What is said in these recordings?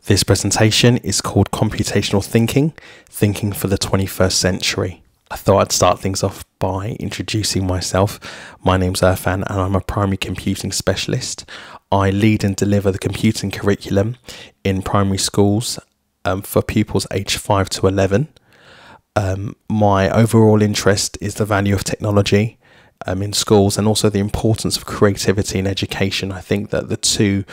This presentation is called Computational Thinking, Thinking for the 21st Century. I thought I'd start things off by introducing myself. My name's Irfan and I'm a primary computing specialist. I lead and deliver the computing curriculum in primary schools for pupils aged 5 to 11. My overall interest is the value of technology in schools and also the importance of creativity in education. I think that the two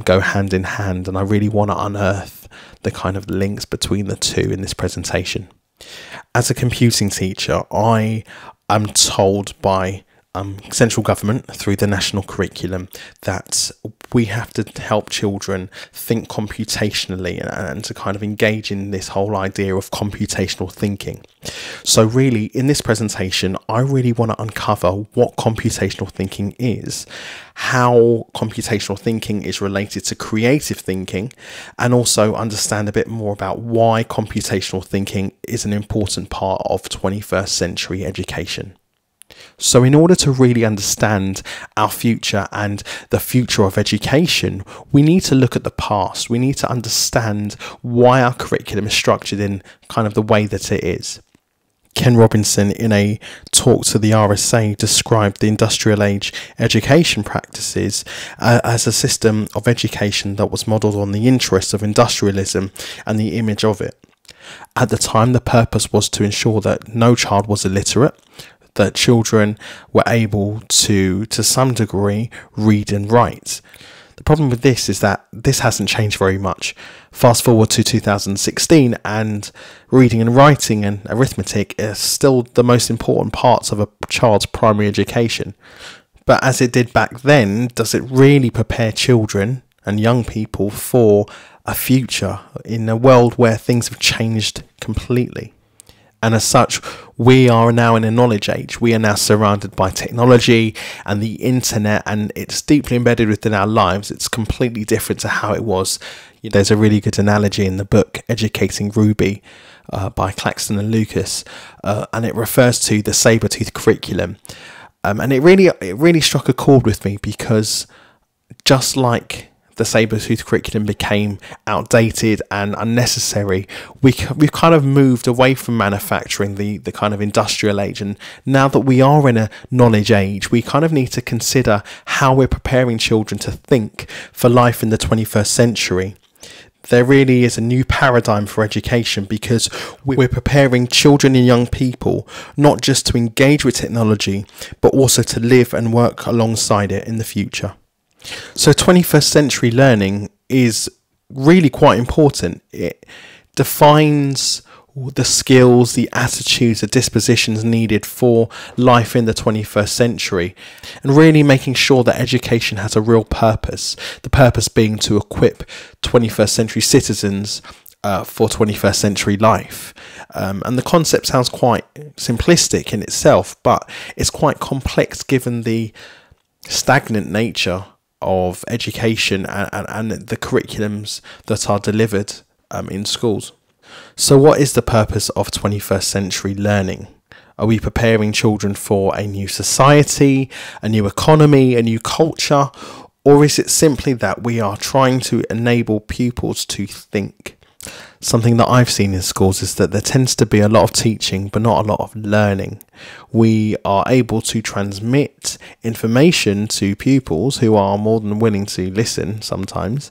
go hand in hand, and I really want to unearth the kind of links between the two in this presentation. As a computing teacher, I am told by central government through the national curriculum that we have to help children think computationally and to kind of engage in this whole idea of computational thinking. So really in this presentation I really want to uncover what computational thinking is, how computational thinking is related to creative thinking, and also understand a bit more about why computational thinking is an important part of 21st century education. So in order to really understand our future and the future of education, we need to look at the past. We need to understand why our curriculum is structured in kind of the way that it is. Ken Robinson, in a talk to the RSA, described the industrial age education practices as a system of education that was modelled on the interests of industrialism and the image of it. At the time, the purpose was to ensure that no child was illiterate, that children were able to some degree, read and write. The problem with this is that this hasn't changed very much. Fast forward to 2016 and reading and writing and arithmetic are still the most important parts of a child's primary education. But as it did back then, does it really prepare children and young people for a future in a world where things have changed completely? And as such, we are now in a knowledge age. We are now surrounded by technology and the internet, and it's deeply embedded within our lives. It's completely different to how it was. There's a really good analogy in the book Educating Ruby by Claxton and Lucas, and it refers to the saber-tooth curriculum. And it really struck a chord with me, because just like the saber-tooth curriculum became outdated and unnecessary, we've kind of moved away from manufacturing, the kind of industrial age, and now that we are in a knowledge age, we kind of need to consider how we're preparing children to think for life in the 21st century. There really is a new paradigm for education, because we're preparing children and young people not just to engage with technology, but also to live and work alongside it in the future. So 21st century learning is really quite important. It defines the skills, the attitudes, the dispositions needed for life in the 21st century, and really making sure that education has a real purpose. The purpose being to equip 21st century citizens for 21st century life. And the concept sounds quite simplistic in itself, but it's quite complex given the stagnant nature of education and the curriculums that are delivered in schools. So what is the purpose of 21st century learning? Are we preparing children for a new society, a new economy, a new culture? Or is it simply that we are trying to enable pupils to think? Something that I've seen in schools is that there tends to be a lot of teaching but not a lot of learning. We are able to transmit information to pupils who are more than willing to listen sometimes,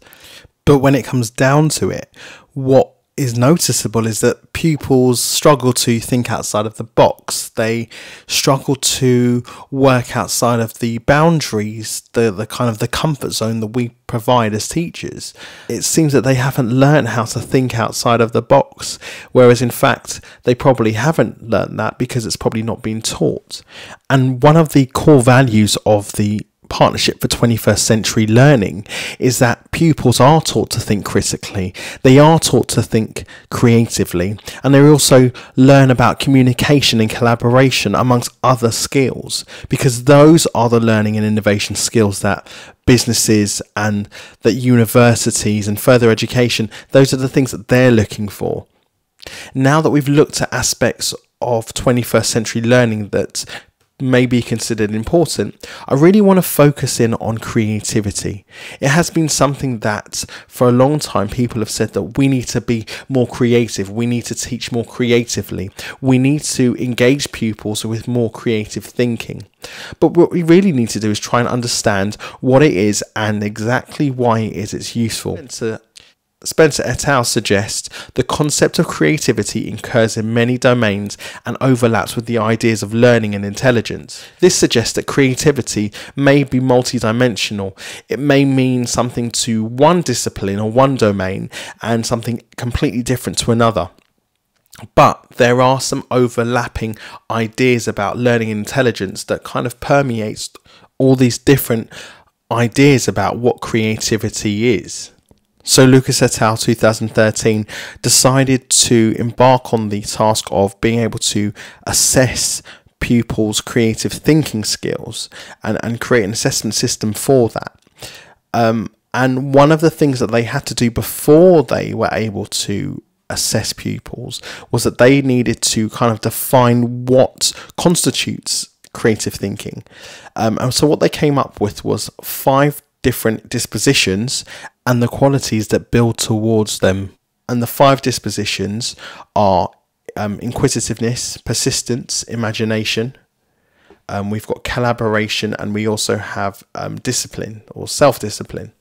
but when it comes down to it, what is noticeable is that pupils struggle to think outside of the box. They struggle to work outside of the boundaries, the kind of the comfort zone that we provide as teachers. It seems that they haven't learned how to think outside of the box, whereas in fact they probably haven't learned that because it's probably not been taught. And one of the core values of the Partnership for 21st Century Learning is that pupils are taught to think critically, they are taught to think creatively, and they also learn about communication and collaboration amongst other skills, because those are the learning and innovation skills that businesses and that universities and further education, those are the things that they're looking for. Now that we've looked at aspects of 21st century learning that may be considered important, I really want to focus in on creativity. It has been something that for a long time people have said that we need to be more creative, we need to teach more creatively, we need to engage pupils with more creative thinking. But what we really need to do is try and understand what it is and exactly why it's useful. Spencer et al. Suggest the concept of creativity occurs in many domains and overlaps with the ideas of learning and intelligence. This suggests that creativity may be multidimensional. It may mean something to one discipline or one domain and something completely different to another. But there are some overlapping ideas about learning and intelligence that kind of permeates all these different ideas about what creativity is. So Lucas et al. 2013 decided to embark on the task of being able to assess pupils' creative thinking skills and create an assessment system for that. And one of the things that they had to do before they were able to assess pupils was that they needed to kind of define what constitutes creative thinking. And so what they came up with was 5 different dispositions and the qualities that build towards them. And the 5 dispositions are inquisitiveness, persistence, imagination. We've got collaboration, and we also have discipline or self-discipline.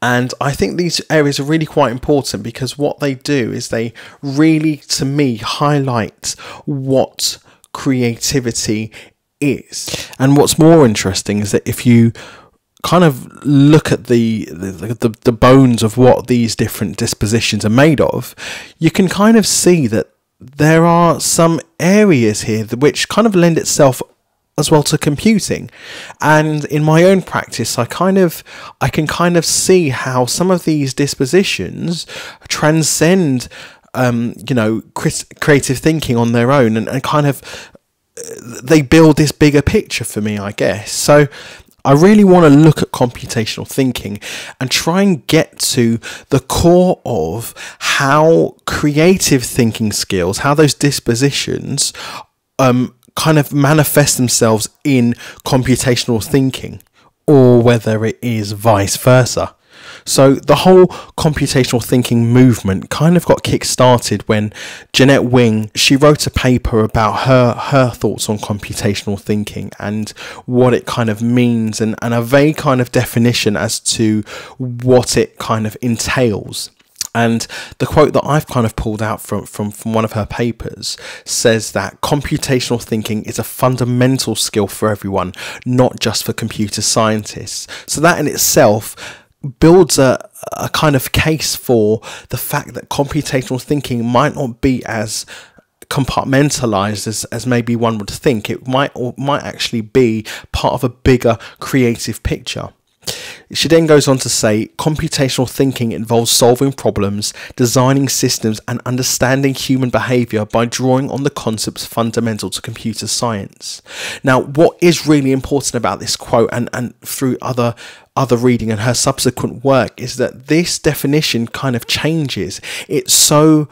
And I think these areas are really quite important because what they do is they really, to me, highlight what creativity is. And what's more interesting is that if you kind of look at the bones of what these different dispositions are made of, you can kind of see that there are some areas here which kind of lend itself as well to computing. And in my own practice, I can kind of see how some of these dispositions transcend creative thinking on their own, and kind of they build this bigger picture for me, I guess. So I really want to look at computational thinking and try and get to the core of how creative thinking skills, how those dispositions kind of manifest themselves in computational thinking, or whether it is vice versa. So the whole computational thinking movement kind of got kick-started when Jeanette Wing, she wrote a paper about her thoughts on computational thinking and what it kind of means, and a vague kind of definition as to what it kind of entails. And the quote that I've kind of pulled out from one of her papers says that computational thinking is a fundamental skill for everyone, not just for computer scientists. So that in itself builds a kind of case for the fact that computational thinking might not be as compartmentalized as maybe one would think. It might actually be part of a bigger creative picture. She then goes on to say, computational thinking involves solving problems, designing systems, and understanding human behaviour by drawing on the concepts fundamental to computer science. Now, what is really important about this quote, and through other reading and her subsequent work, is that this definition kind of changes. It's so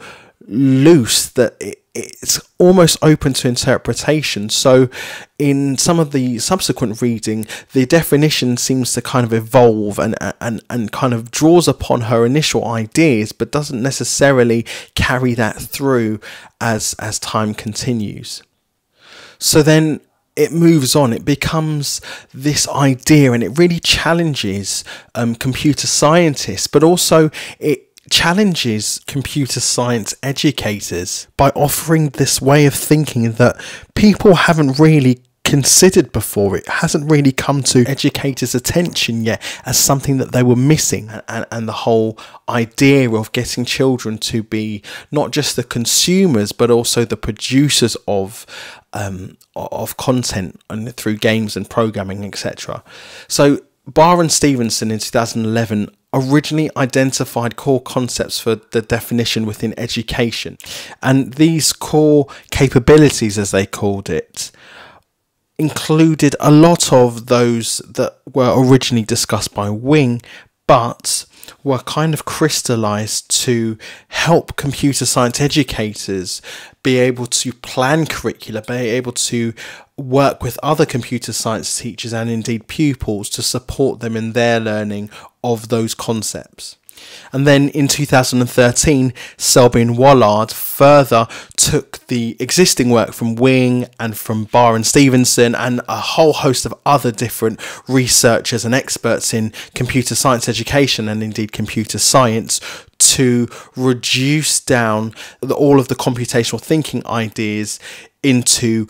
loose that it's almost open to interpretation. So in some of the subsequent reading, the definition seems to kind of evolve and kind of draws upon her initial ideas, but doesn't necessarily carry that through as time continues. So then it moves on, it becomes this idea, and it really challenges computer scientists, but also it challenges computer science educators by offering this way of thinking that people haven't really considered before. It hasn't really come to educators' attention yet as something that they were missing, and the whole idea of getting children to be not just the consumers but also the producers of content, and through games and programming, etc. So Barr and Stevenson in 2011 originally identified core concepts for the definition within education, and these core capabilities, as they called it, included a lot of those that were originally discussed by Wing, but were kind of crystallized to help computer science educators be able to plan curricula, be able to work with other computer science teachers and indeed pupils to support them in their learning of those concepts. And then in 2013, Selby and Wallard further took the existing work from Wing and from Barr and Stevenson and a whole host of other different researchers and experts in computer science education and indeed computer science to reduce down all of the computational thinking ideas into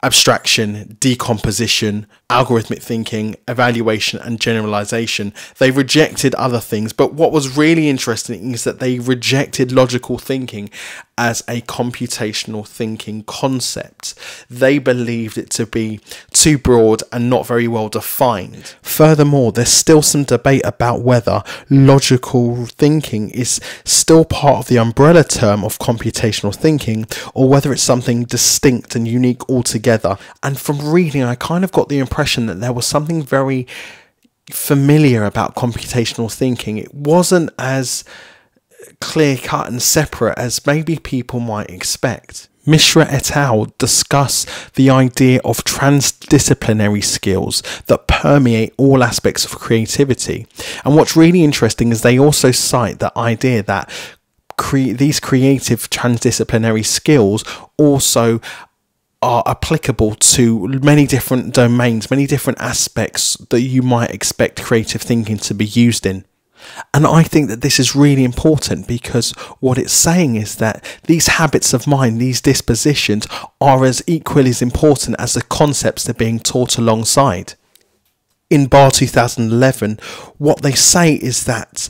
abstraction, decomposition, algorithmic thinking, evaluation, and generalization. They rejected other things, but what was really interesting is that they rejected logical thinking as a computational thinking concept. They believed it to be too broad and not very well defined. Furthermore, there's still some debate about whether logical thinking is still part of the umbrella term of computational thinking or whether it's something distinct and unique altogether. And from reading, I kind of got the impression that there was something very familiar about computational thinking. It wasn't as clear-cut and separate as maybe people might expect. Mishra et al. Discuss the idea of transdisciplinary skills that permeate all aspects of creativity. And what's really interesting is they also cite the idea that these creative transdisciplinary skills also are applicable to many different domains, many different aspects that you might expect creative thinking to be used in. And I think that this is really important because what it's saying is that these habits of mind, these dispositions, are as equally as important as the concepts they're being taught alongside. In Barr 2011, what they say is that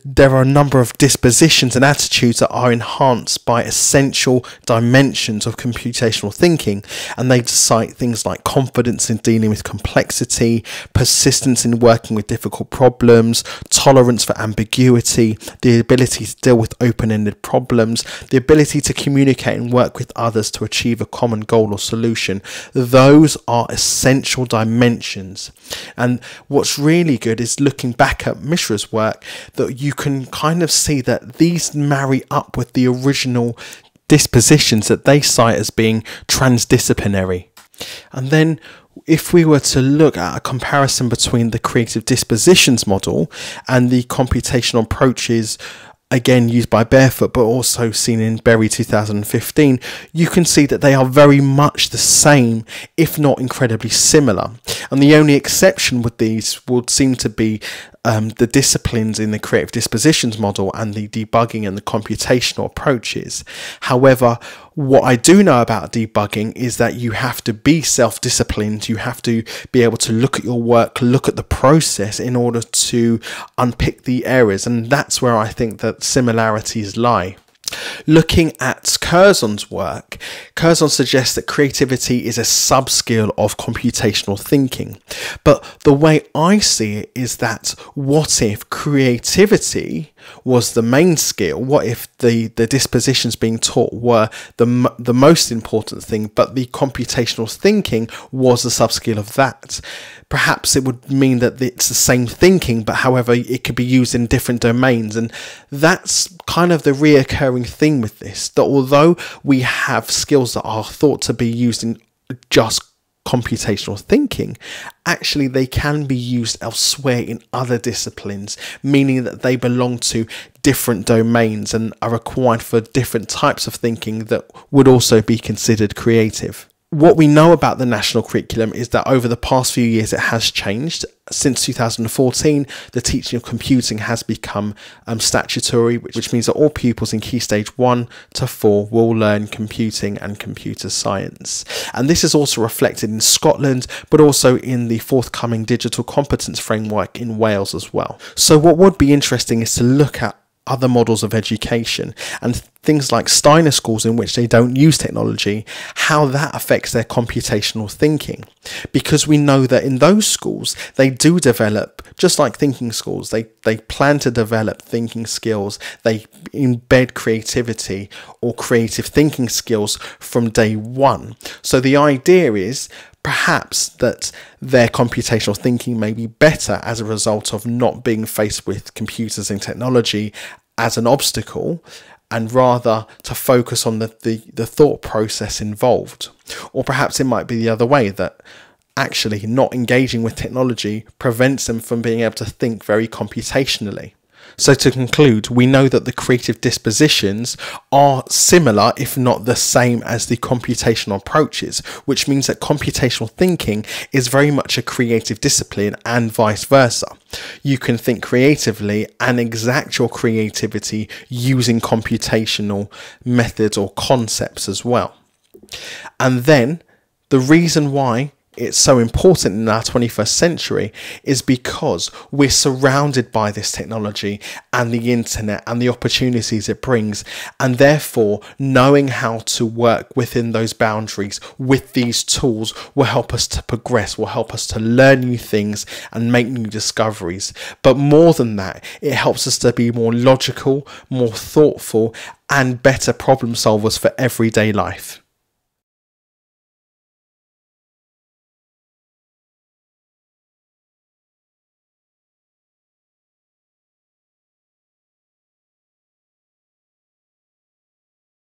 there are a number of dispositions and attitudes that are enhanced by essential dimensions of computational thinking, and they cite things like confidence in dealing with complexity, persistence in working with difficult problems, tolerance for ambiguity, the ability to deal with open-ended problems, the ability to communicate and work with others to achieve a common goal or solution. Those are essential dimensions. And what's really good is looking back at Mishra's work that you can kind of see that these marry up with the original dispositions that they cite as being transdisciplinary. And then if we were to look at a comparison between the creative dispositions model and the computational approaches again used by Barefoot but also seen in Berry 2015, you can see that they are very much the same, if not incredibly similar. And the only exception with these would seem to be the disciplines in the creative dispositions model and the debugging and the computational approaches. However, what I do know about debugging is that you have to be self-disciplined. You have to be able to look at your work, look at the process in order to unpick the errors. And that's where I think that similarities lie. Looking at Curzon's work, Curzon suggests that creativity is a sub-skill of computational thinking. But the way I see it is that what if creativity was the main skill? What if the dispositions being taught were the most important thing, but the computational thinking was the sub-skill of that? Perhaps it would mean that it's the same thinking, but however, it could be used in different domains. And that's kind of the reoccurring thing with this, that although we have skills that are thought to be used in just computational thinking, actually they can be used elsewhere in other disciplines, meaning that they belong to different domains and are required for different types of thinking that would also be considered creative. What we know about the national curriculum is that over the past few years it has changed. Since 2014, the teaching of computing has become statutory, which means that all pupils in Key Stage 1 to 4 will learn computing and computer science. And this is also reflected in Scotland, but also in the forthcoming digital competence framework in Wales as well. So what would be interesting is to look at other models of education and things like Steiner schools in which they don't use technology, how that affects their computational thinking. Because we know that in those schools, they do develop, just like thinking schools, they plan to develop thinking skills, they embed creativity or creative thinking skills from day one. So the idea is, Perhaps that their computational thinking may be better as a result of not being faced with computers and technology as an obstacle, and rather to focus on the thought process involved. Or perhaps it might be the other way, that actually not engaging with technology prevents them from being able to think very computationally. So to conclude, we know that the creative dispositions are similar, if not the same, as the computational approaches, which means that computational thinking is very much a creative discipline and vice versa. You can think creatively and exact your creativity using computational methods or concepts as well. And then the reason why it's so important in our 21st century is because we're surrounded by this technology and the internet and the opportunities it brings, and therefore knowing how to work within those boundaries with these tools will help us to progress, will help us to learn new things and make new discoveries. But more than that, it helps us to be more logical, more thoughtful, and better problem solvers for everyday life.